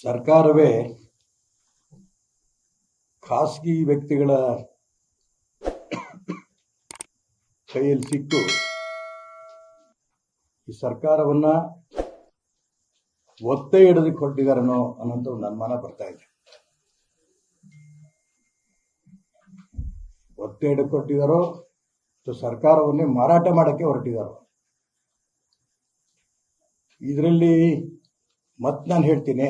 ಸರ್ಕಾರವೇ ಖಾಸಗಿ ವ್ಯಕ್ತಿಗಳ ಕೈಯಲ್ಲಿ ಸಿಕ್ಕು ಈ ಸರ್ಕಾರವನ್ನ ಒತ್ತೆ ಹಿಡಿದಕ್ಕೆ ಹೊರಟಿದಾರನೋ ಅನ್ನೋಂಥ ಒಂದು ಅನುಮಾನ ಬರ್ತಾ ಇದೆ. ಒತ್ತೆ ಹಿಡಕ್ಕೆ ಹೊರಟಿದಾರೋ ಅಥವಾ ಸರ್ಕಾರವನ್ನೇ ಮಾರಾಟ ಮಾಡಕ್ಕೆ ಹೊರಟಿದಾರೋ. ಇದರಲ್ಲಿ ಮತ್ತೆ ನಾನು ಹೇಳ್ತೀನಿ,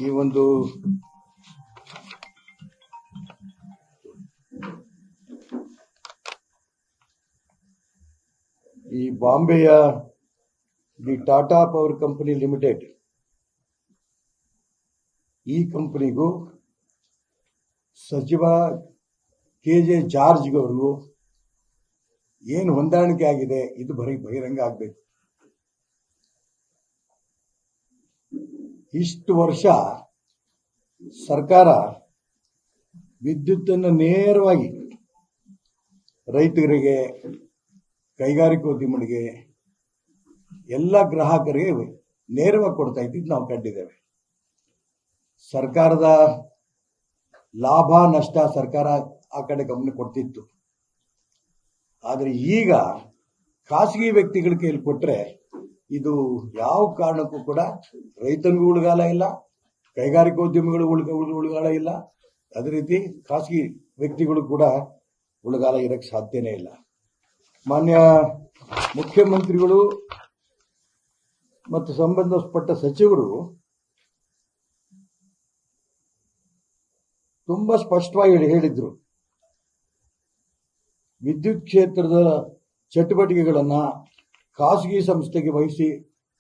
ಈ ಒಂದು ಈ ಬಾಂಬೆಯ the Tata power company limited, ಈ ಕಂಪನಿಗೂ ಸಚಿವ KJ ಜಾರ್ಜ್ಗವ್ರಿಗೂ ಏನು ಹೊಂದಾಣಿಕೆ ಆಗಿದೆ ಇದು ಬಹಿರಂಗ ಆಗಬೇಕು. ಇಷ್ಟು ವರ್ಷ ಸರ್ಕಾರ ವಿದ್ಯುತ್ತನ್ನು ನೇರವಾಗಿ ರೈತರಿಗೆ, ಕೈಗಾರಿಕೋದ್ಯಮಿಗಳಿಗೆ, ಎಲ್ಲ ಗ್ರಾಹಕರಿಗೆ ನೇರವಾಗಿ ಕೊಡ್ತಾ ಇದ್ದಿದ್ದು ನಾವು ಕಂಡಿದ್ದೇವೆ. ಸರ್ಕಾರದ ಲಾಭ ನಷ್ಟ ಸರ್ಕಾರ ಆ ಕಡೆ ಗಮನ ಕೊಡ್ತಿತ್ತು. ಆದರೆ ಈಗ ಖಾಸಗಿ ವ್ಯಕ್ತಿಗಳ ಕೈಯಲ್ಲಿ ಕೊಟ್ಟರೆ ಇದು ಯಾವ ಕಾರಣಕ್ಕೂ ಕೂಡ ರೈತನಿಗೂ ಉಳಿಗಾಲ ಇಲ್ಲ, ಕೈಗಾರಿಕೋದ್ಯಮಿಗಳು ಉಳಿಗಾಲ ಇಲ್ಲ, ಅದೇ ರೀತಿ ಖಾಸಗಿ ವ್ಯಕ್ತಿಗಳು ಕೂಡ ಉಳಿಗಾಲ ಇರಕ್ಕೆ ಸಾಧ್ಯನೇ ಇಲ್ಲ. ಮಾನ್ಯ ಮುಖ್ಯಮಂತ್ರಿಗಳು ಮತ್ತು ಸಂಬಂಧಪಟ್ಟ ಸಚಿವರು ತುಂಬಾ ಸ್ಪಷ್ಟವಾಗಿ ಹೇಳಿದ್ರು, ವಿದ್ಯುತ್ ಕ್ಷೇತ್ರದ ಚಟುವಟಿಕೆಗಳನ್ನ ಖಾಸಗಿ ಸಂಸ್ಥೆಗೆ ವಹಿಸಿ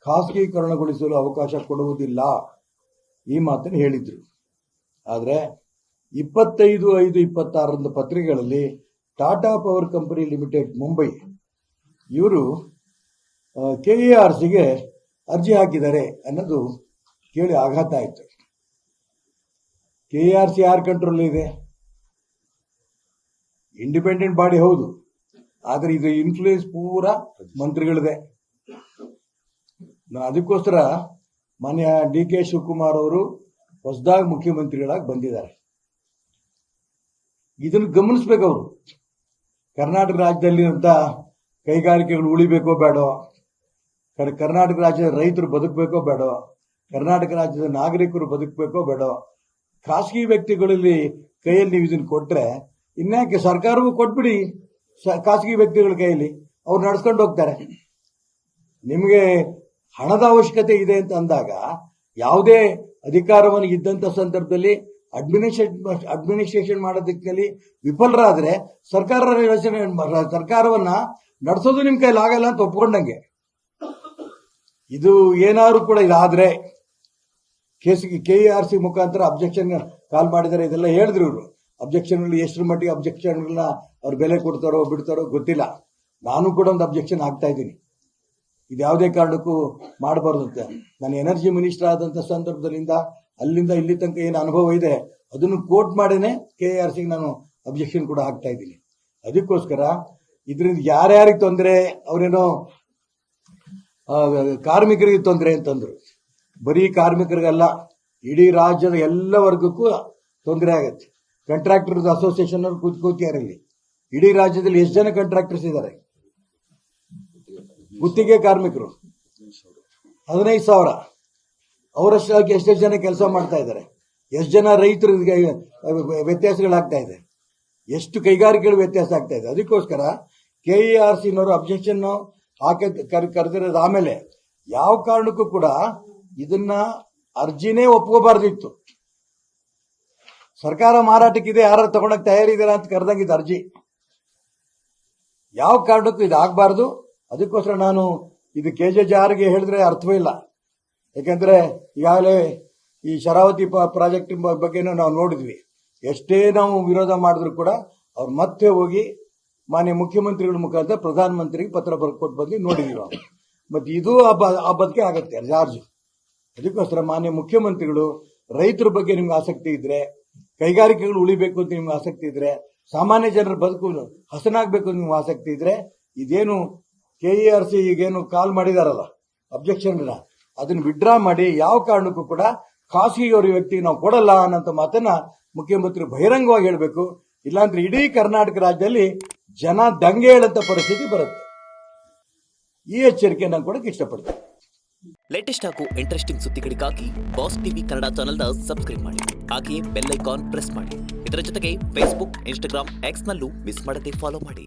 ಖಾಸಗೀಕರಣಗೊಳಿಸಲು ಅವಕಾಶ ಕೊಡುವುದಿಲ್ಲ, ಈ ಮಾತನ್ನು ಹೇಳಿದ್ರು. ಆದರೆ 25/5/26 ಪತ್ರಿಕೆಗಳಲ್ಲಿ Tata power company limited Mumbai ಇವರು KERCಗೆ ಅರ್ಜಿ ಹಾಕಿದ್ದಾರೆ ಅನ್ನೋದು ಕೇಳಿ ಆಘಾತ ಆಯಿತು. KERC ಯಾರ ಕಂಟ್ರೋಲ್ ಇದೆ? ಇಂಡಿಪೆಂಡೆಂಟ್ ಬಾಡಿ ಹೌದು, ಆದರೆ ಇದು ಇನ್ಫ್ಲೂಯೆನ್ಸ್ ಪೂರ ಮಂತ್ರಿಗಳಿದೆ. ಅದಕ್ಕೋಸ್ಕರ ಮಾನ್ಯ DK ಶಿವಕುಮಾರ್ ಅವರು ಹೊಸದಾಗಿ ಮುಖ್ಯಮಂತ್ರಿಗಳಾಗಿ ಬಂದಿದ್ದಾರೆ. ಇದನ್ನು ಗಮನಿಸಬೇಕು ಅವರು. ಕರ್ನಾಟಕ ರಾಜ್ಯದಲ್ಲಿರುವಂತ ಕೈಗಾರಿಕೆಗಳು ಉಳಿಬೇಕೋ ಬೇಡೋ, ಕರ್ನಾಟಕ ರಾಜ್ಯದ ರೈತರು ಬದುಕಬೇಕೋ ಬೇಡೋ, ಕರ್ನಾಟಕ ರಾಜ್ಯದ ನಾಗರಿಕರು ಬದುಕಬೇಕೋ ಬೇಡೋ, ಖಾಸಗಿ ವ್ಯಕ್ತಿಗಳಲ್ಲಿ ಕೈಯಲ್ಲಿ ನೀವು ಇದನ್ನು ಕೊಟ್ರೆ ಇನ್ಯಾಕೆ ಸರ್ಕಾರವೂ ಕೊಟ್ಬಿಡಿ ಖಾಸಗಿ ವ್ಯಕ್ತಿಗಳ ಕೈಯಲ್ಲಿ, ಅವ್ರು ನಡ್ಸ್ಕೊಂಡು ಹೋಗ್ತಾರೆ. ನಿಮಗೆ ಹಣದ ಅವಶ್ಯಕತೆ ಇದೆ ಅಂತ ಅಂದಾಗ ಯಾವುದೇ ಅಧಿಕಾರವನ್ನು ಇದ್ದಂತ ಸಂದರ್ಭದಲ್ಲಿ ಅಡ್ಮಿನಿಸ್ಟ್ರೇಷನ್ ಮಾಡೋದಕ್ಕೆ ವಿಫಲರಾದ್ರೆ ಸರ್ಕಾರವನ್ನ ನಡೆಸೋದು ನಿಮ್ ಕೈಲಿ ಆಗಲ್ಲ ಅಂತ ಒಪ್ಕೊಂಡಂಗೆ. ಇದು ಏನಾದ್ರು ಕೂಡ ಇದಾದ್ರೆ KERC ಮುಖಾಂತರ ಅಬ್ಜೆಕ್ಷನ್ ಕಾಲ್ ಮಾಡಿದರೆ ಇದೆಲ್ಲ ಹೇಳಿದ್ರು ಇವರು. ಅಬ್ಜೆಕ್ಷನ್ಗಳು ಎಷ್ಟರ ಮಟ್ಟಿಗೆ ಅಬ್ಜೆಕ್ಷನ್ಗಳನ್ನ ಅವ್ರು ಬೆಲೆ ಕೊಡ್ತಾರೋ ಬಿಡ್ತಾರೋ ಗೊತ್ತಿಲ್ಲ. ನಾನು ಕೂಡ ಒಂದು ಅಬ್ಜೆಕ್ಷನ್ ಆಗ್ತಾ ಇದ್ದೀನಿ, ಇದು ಯಾವುದೇ ಕಾರಣಕ್ಕೂ ಮಾಡಬಾರ್ದು ಅಂತ. ನಾನು ಎನರ್ಜಿ ಮಿನಿಸ್ಟರ್ ಆದಂತ ಸಂದರ್ಭದಲ್ಲಿಂದ ಅಲ್ಲಿಂದ ಇಲ್ಲಿ ತನಕ ಏನು ಅನುಭವ ಇದೆ ಅದನ್ನು ಕೋಟ್ ಮಾಡೇನೆ KERCಗೆ ನಾನು ಅಬ್ಜೆಕ್ಷನ್ ಕೂಡ ಹಾಕ್ತಾ ಇದ್ದೀನಿ. ಅದಕ್ಕೋಸ್ಕರ ಇದರಿಂದ ಯಾರ್ಯಾರಿಗೆ ತೊಂದರೆ, ಅವರೇನೋ ಕಾರ್ಮಿಕರಿಗೆ ತೊಂದರೆ ಅಂತಂದ್ರು. ಬರೀ ಕಾರ್ಮಿಕರಿಗಲ್ಲ, ಇಡೀ ರಾಜ್ಯದ ಎಲ್ಲ ವರ್ಗಕ್ಕೂ ತೊಂದರೆ ಆಗತ್ತೆ. ಕಾಂಟ್ರಾಕ್ಟರ್ಸ್ ಅಸೋಸಿಯೇಷನ್ ಅವರು ಕೂತಿಯಾರಲ್ಲಿ ಇಡೀ ರಾಜ್ಯದಲ್ಲಿ ಎಷ್ಟು ಜನ ಕಾಂಟ್ರಾಕ್ಟರ್ಸ್ ಇದ್ದಾರೆ? ಗುತ್ತಿಗೆ ಕಾರ್ಮಿಕರು 15,000. ಅವರಷ್ಟಾಗಿ ಎಷ್ಟೆಷ್ಟು ಜನ ಕೆಲಸ ಮಾಡ್ತಾ ಇದ್ದಾರೆ? ಎಷ್ಟು ಜನ ರೈತರಿಗೆ ವ್ಯತ್ಯಾಸಗಳಾಗ್ತಾ ಇದೆ? ಎಷ್ಟು ಕೈಗಾರಿಕೆಗಳು ವ್ಯತ್ಯಾಸ ಆಗ್ತಾ ಇದೆ? ಅದಕ್ಕೋಸ್ಕರ KERCನವರು ಅಬ್ಜೆಕ್ಷನ್ ಕರೆದಿರೋದು. ಆಮೇಲೆ ಯಾವ ಕಾರಣಕ್ಕೂ ಕೂಡ ಇದನ್ನ ಅರ್ಜಿನೇ ಒಪ್ಕೋಬಾರ್ದಿತ್ತು. ಸರ್ಕಾರ ಮಾರಾಟಕ್ಕಿದೆ, ಯಾರು ತಗೊಳಕ್ ತಯಾರಿದ್ದೀರಾ ಅಂತ ಕರೆದಂಗಿದ್ದು ಅರ್ಜಿ. ಯಾವ ಕಾರಣಕ್ಕೂ ಇದಾಗಬಾರ್ದು. ಅದಕ್ಕೋಸ್ಕರ ನಾನು ಇದು KJ ಜಾರ್ಗೆ ಹೇಳಿದ್ರೆ ಅರ್ಥವೇ ಇಲ್ಲ. ಯಾಕೆಂದ್ರೆ ಈಗಾಗಲೇ ಈ ಶರಾವತಿ ಪ್ರಾಜೆಕ್ಟ್ ಬಗ್ಗೆನೂ ನಾವು ನೋಡಿದ್ವಿ. ಎಷ್ಟೇ ನಾವು ವಿರೋಧ ಮಾಡಿದ್ರು ಕೂಡ ಅವ್ರು ಮತ್ತೆ ಹೋಗಿ ಮಾನ್ಯ ಮುಖ್ಯಮಂತ್ರಿಗಳ ಮುಖಾಂತರ ಪ್ರಧಾನಮಂತ್ರಿಗೆ ಪತ್ರ ಬರ್ಕೊಟ್ಟು ಬಂದು ನೋಡಿದೀವಿ ನಾವು. ಮತ್ತೆ ಇದು ಆ ಬದುಕೆ ಆಗತ್ತೆ ಜಾರ್ಜ್. ಅದಕ್ಕೋಸ್ಕರ ಮಾನ್ಯ ಮುಖ್ಯಮಂತ್ರಿಗಳು ರೈತರ ಬಗ್ಗೆ ನಿಮ್ಗೆ ಆಸಕ್ತಿ ಇದ್ರೆ, ಕೈಗಾರಿಕೆಗಳು ಉಳಿಬೇಕು ಅಂತ ನಿಮ್ಗೆ ಆಸಕ್ತಿ ಇದ್ರೆ, ಸಾಮಾನ್ಯ ಜನರ ಬದುಕು ಹಸನಾಗಬೇಕು ಅಂತ ನಿಮ್ಗೆ ಆಸಕ್ತಿ ಇದ್ರೆ, ಇದೇನು KERC ಈಗೇನು ಕಾಲ್ ಮಾಡಿದಾರಲ್ಲ ಅಬ್ಜೆಕ್ಷನ್, ಅದನ್ನು ವಿಡ್ರಾ ಮಾಡಿ ಯಾವ ಕಾರಣಕ್ಕೂ ಕೂಡ ಖಾಸಗಿಯವರ ವ್ಯಕ್ತಿಗೆ ನಾವು ಕೊಡಲ್ಲ ಅನ್ನೋಂಥ ಮಾತನ್ನ ಮುಖ್ಯಮಂತ್ರಿ ಬಹಿರಂಗವಾಗಿ ಹೇಳಬೇಕು. ಇಲ್ಲಾಂದ್ರೆ ಇಡೀ ಕರ್ನಾಟಕ ರಾಜ್ಯದಲ್ಲಿ ಜನ ದಂಗೆ ಹೇಳಂತ ಪರಿಸ್ಥಿತಿ ಬರುತ್ತೆ. ಈ ಎಚ್ಚರಿಕೆ ನಾನು ಕೊಡಕ್ಕೆ ಇಷ್ಟಪಡ್ತೀನಿ. ಲೇಟೆಸ್ಟ್ ಹಾಗೂ ಇಂಟ್ರೆಸ್ಟಿಂಗ್ ಸುದ್ದಿಗಳಿಗಾಗಿ ಬಾಸ್ ಟಿವಿ ಕನ್ನಡ ಚಾನೆಲ್ನ ಸಬ್ಸ್ಕ್ರೈಬ್ ಮಾಡಿ. ಹಾಗೆಯೇ ಬೆಲ್ ಐಕಾನ್ ಪ್ರೆಸ್ ಮಾಡಿ. ಇದರ ಜೊತೆಗೆ ಫೇಸ್ಬುಕ್, ಇನ್ಸ್ಟಾಗ್ರಾಮ್, ಎಕ್ಸ್ನಲ್ಲೂ ಮಿಸ್ ಮಾಡದೆ ಫಾಲೋ ಮಾಡಿ.